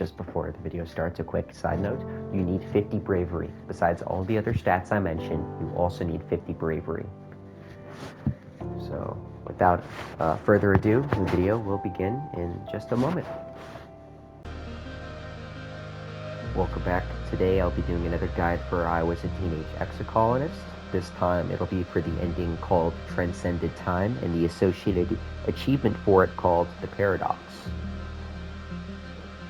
just before the video starts, a quick side note. You need 50 bravery. Besides all the other stats I mentioned, you also need 50 bravery. So, without further ado, the video will begin in just a moment. Welcome back. Today I'll be doing another guide for I Was a Teenage Exocolonist. This time it'll be for the ending called Transcended Time and the associated achievement for it called the Paradox.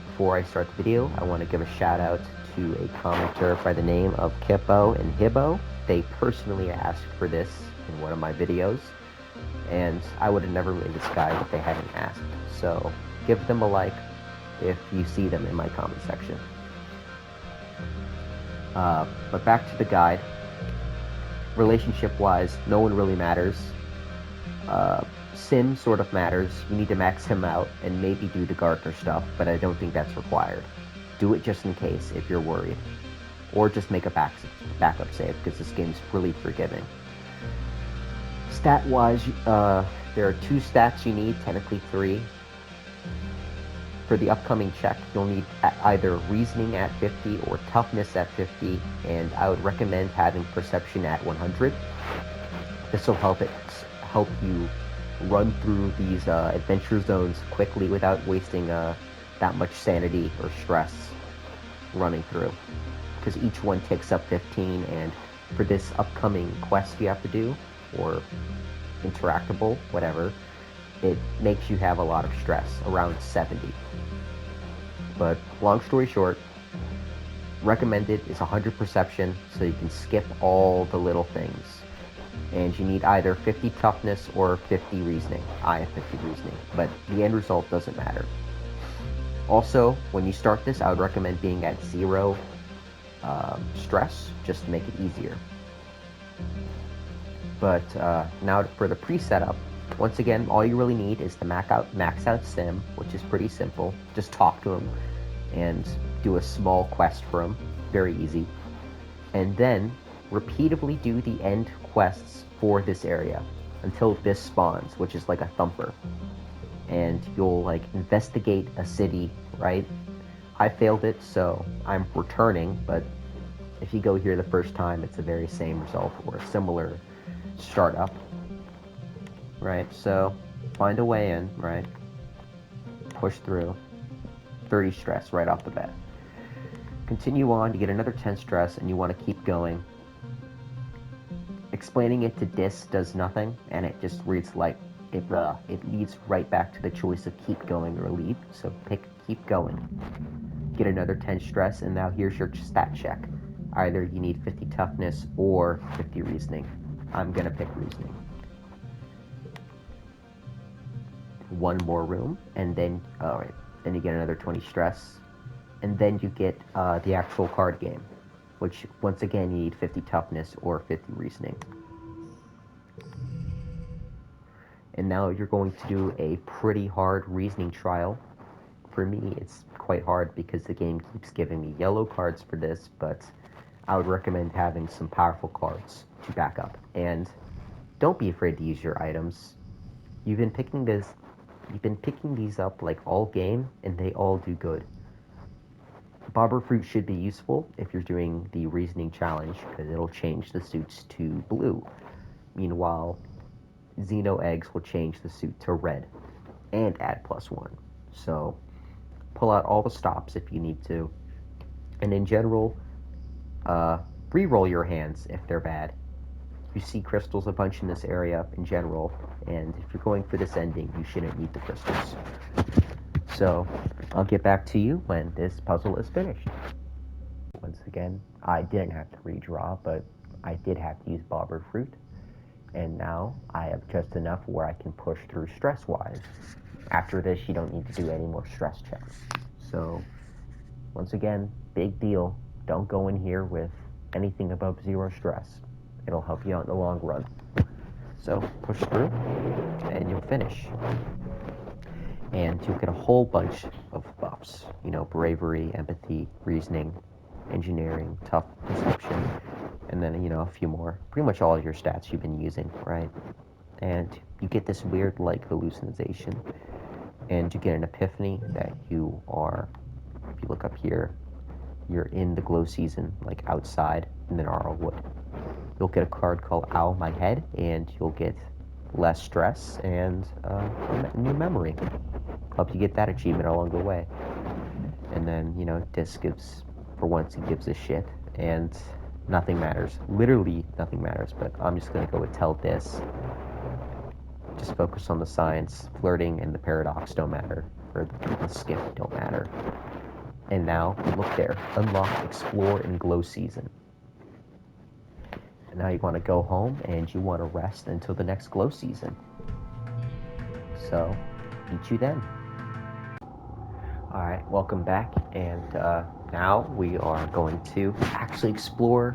Before I start the video, I want to give a shout out to a commenter by the name of Kippo and Hibo. They personally asked for this in one of my videos, and I would have never made this guide if they hadn't asked. So give them a like if you see them in my comment section. But back to the guide. Relationship-wise, no one really matters. Sim sort of matters. You need to max him out and maybe do the Gartner stuff, but I don't think that's required. Do it just in case if you're worried. Or just make a backup save, because this game's really forgiving. Stat-wise, there are 2 stats you need, technically 3. For the upcoming check, you'll need either reasoning at 50 or toughness at 50, and I would recommend having perception at 100. This will help you run through these adventure zones quickly without wasting that much sanity or stress running through, because each one takes up 15, and for this upcoming quest you have to do, or interactable, whatever, it makes you have a lot of stress, around 70. But long story short, recommended is 100 perception, so you can skip all the little things. And you need either 50 toughness or 50 reasoning. I have 50 reasoning, but the end result doesn't matter. Also, when you start this, I would recommend being at 0 stress, just to make it easier. But now for the pre-setup, once again, all you really need is to max out Sim, which is pretty simple. Just talk to him and do a small quest for him. Very easy. And then repeatedly do the end quests for this area until this spawns, which is like a thumper. And you'll like investigate a city, right? I failed it, so I'm returning, but if you go here the first time, it's the very same result or a similar startup. Right, so find a way in, right? Push through. 30 stress right off the bat. Continue on, you get another 10 stress, and you want to keep going. Explaining it to Dis does nothing, and it just reads like it leads right back to the choice of keep going or leave. So pick keep going. Get another 10 stress, and now here's your stat check. Either you need 50 toughness or 50 reasoning. I'm gonna pick reasoning. One more room, and then then you get another 20 stress, and then you get the actual card game, which once again you need 50 toughness or 50 reasoning. And now you're going to do a pretty hard reasoning trial. For me, it's quite hard because the game keeps giving me yellow cards for this, but I would recommend having some powerful cards to back up. And don't be afraid to use your items. You've been picking these up like all game, and they all do good. Bobber Fruit should be useful if you're doing the reasoning challenge, because it'll change the suits to blue. Meanwhile, Xeno Eggs will change the suit to red, and add +1. So, pull out all the stops if you need to. And in general, re-roll your hands if they're bad. You see crystals a bunch in this area in general, and if you're going for this ending, you shouldn't need the crystals. So, I'll get back to you when this puzzle is finished. Once again, I didn't have to redraw, but I did have to use Bobber Fruit, and now I have just enough where I can push through stress-wise. After this, you don't need to do any more stress checks. So, once again, big deal. Don't go in here with anything above 0 stress. It'll help you out in the long run. So, push through, and you'll finish. And you'll get a whole bunch of buffs. Bravery, empathy, reasoning, engineering, tough perception, and then, a few more. Pretty much all of your stats you've been using, right? And you get this weird, hallucination, and you get an epiphany that you are if you look up here, you're in the glow season, like outside in the gnarl wood. You'll get a card called Ow My Head, and you'll get less stress and a new memory. Help you get that achievement along the way. And then, you know, Disc gives, for once, he gives a shit, and nothing matters. Literally nothing matters, but I'm just gonna go with Tell Dis. Just focus on the science. Flirting and the paradox don't matter, or the skip don't matter. And now, look there. Unlock, explore, and glow season. And now you want to go home and you want to rest until the next glow season. So, meet you then. Alright, welcome back. And now we are going to actually explore,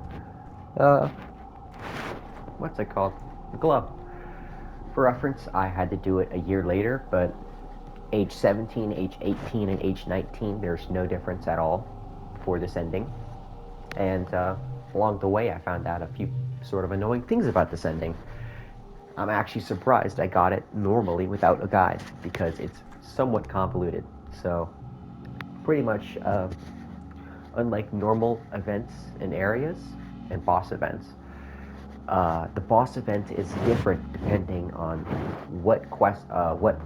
what's it called? The glow. For reference, I had to do it a year later, but age 17, age 18, and age 19, there's no difference at all for this ending. And along the way, I found out a few sort of annoying things about this ending. I'm actually surprised I got it normally without a guide, because it's somewhat convoluted. So, pretty much, unlike normal events and areas and boss events, the boss event is different depending on what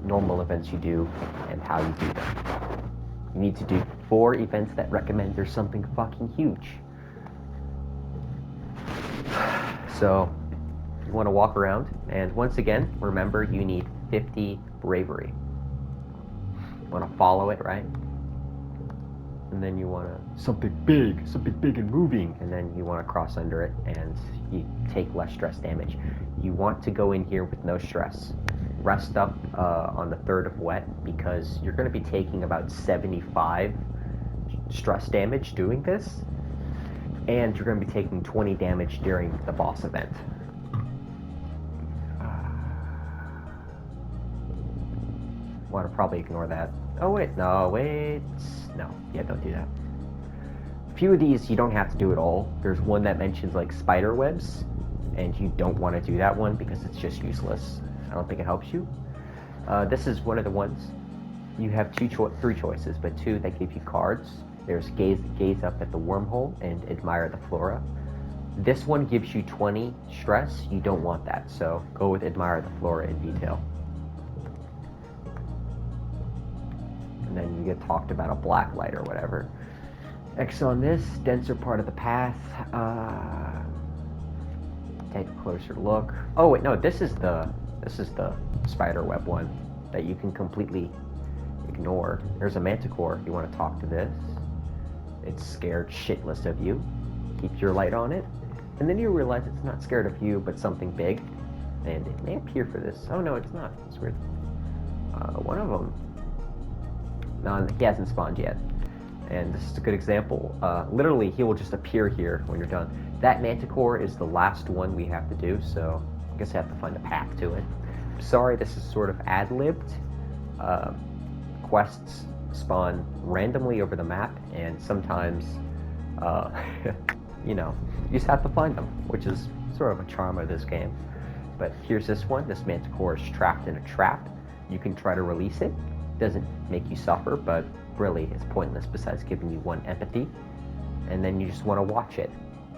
normal events you do and how you do them. You need to do 4 events that recommend there's something fucking huge. So, you want to walk around, and once again, remember you need 50 bravery. You want to follow it, right? And then you want to something big and moving, and then you want to cross under it, and you take less stress damage. You want to go in here with no stress. Rest up on the 3rd of wet, because you're going to be taking about 75 stress damage doing this, and you're going to be taking 20 damage during the boss event. Want to probably ignore that. Oh wait, no, yeah, don't do that. A few of these you don't have to do at all. There's one that mentions like spider webs, and you don't want to do that one because it's just useless. I don't think it helps you. This is one of the ones. You have 3 choices, but 2 that give you cards. There's gaze up at the wormhole and admire the flora. This one gives you 20 stress. You don't want that, so go with admire the flora in detail. And then you get talked about a black light or whatever. X on this, denser part of the path. Take a closer look. Oh wait, no, this is the spider web one that you can completely ignore. There's a manticore. You want to talk to this. It's scared shitless of you. Keep your light on it. And then you realize it's not scared of you, but something big. And it may appear for this. Oh no, it's not. It's weird. One of them. No, he hasn't spawned yet. And this is a good example. Literally, he will just appear here when you're done. That manticore is the last one we have to do, so I guess I have to find a path to it. Sorry, this is sort of ad-libbed. Quests spawn randomly over the map, and sometimes, you know, you just have to find them, which is sort of a charm of this game. But here's this one. This manticore is trapped in a trap. You can try to release it. Doesn't make you suffer, but really it's pointless besides giving you 1 empathy. And then you just want to watch it.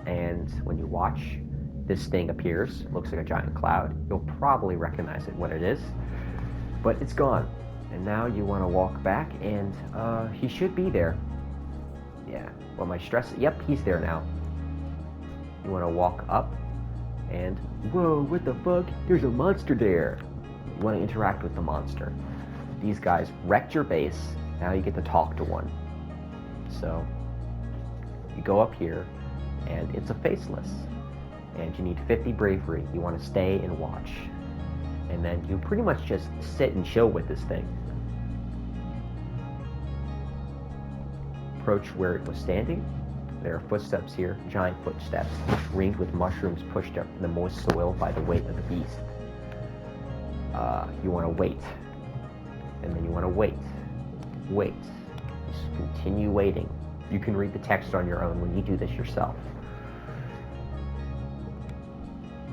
And when you watch, this thing appears. Looks like a giant cloud. You'll probably recognize it when it is, but it's gone. And now you want to walk back, and he should be there. Yeah. Well, my stress. Yep, he's there now. You want to walk up, and whoa, what the fuck? There's a monster there. You want to interact with the monster. These guys wrecked your base. Now you get to talk to one. So you go up here, and it's a faceless. And you need 50 bravery. You want to stay and watch. And then you pretty much just sit and chill with this thing. Approach where it was standing. There are footsteps here, giant footsteps, ringed with mushrooms pushed up in the moist soil by the weight of the beast. You want to wait. And then you want to wait. Wait. Just continue waiting. You can read the text on your own when you do this yourself.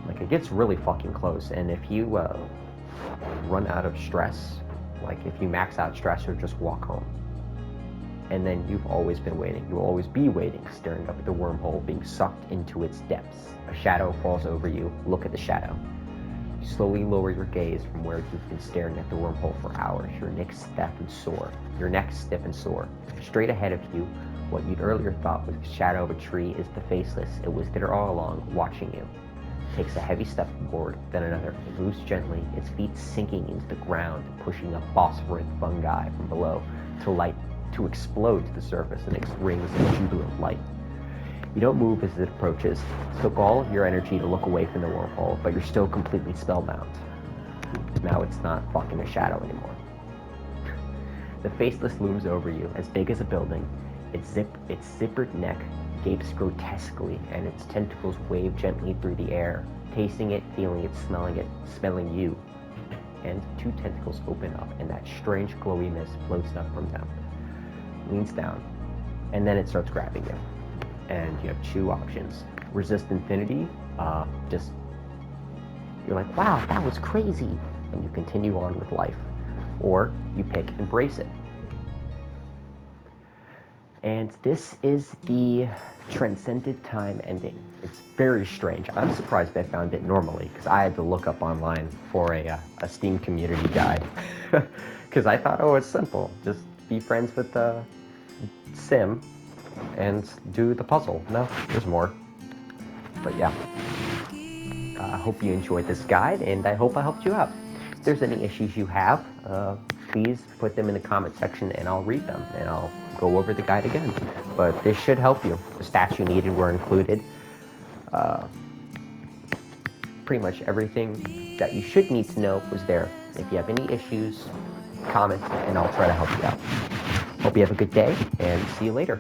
Like, it gets really fucking close, and if you run out of stress, like if you max out stress or just walk home. And then you've always been waiting. You'll always be waiting, staring up at the wormhole, being sucked into its depths. A shadow falls over you. Look at the shadow. You slowly lower your gaze from where you've been staring at the wormhole for hours. Your neck stiff and sore. Straight ahead of you, what you'd earlier thought was the shadow of a tree is the Faceless. It was there all along, watching you. Takes a heavy step forward, then another. It moves gently, its feet sinking into the ground, pushing up phosphorus fungi from below to explode to the surface in its rings of jubilant light. You don't move as it approaches. It took all of your energy to look away from the wormhole, but you're still completely spellbound. Now it's not fucking a shadow anymore. The Faceless looms over you, as big as a building. Its zippered neck gapes grotesquely, and its tentacles wave gently through the air, tasting it, feeling it, smelling you. And two tentacles open up, and that strange glowy mist floats up from them. Leans down, and then it starts grabbing you. And you have two options. Resist infinity, you're like, wow, that was crazy, and you continue on with life. Or you pick embrace it. And this is the Transcended time ending. It's very strange. I'm surprised I found it normally, because I had to look up online for a Steam community guide. Because I thought, oh, it's simple. Just be friends with the sim and do the puzzle. No, there's more. But yeah. I hope you enjoyed this guide, and I hope I helped you out. If there's any issues you have, please put them in the comment section and I'll read them, and I'll go over the guide again. But this should help you. The stats you needed were included. Pretty much everything that you should need to know was there. If you have any issues, comment, and I'll try to help you out. Hope you have a good day, and see you later.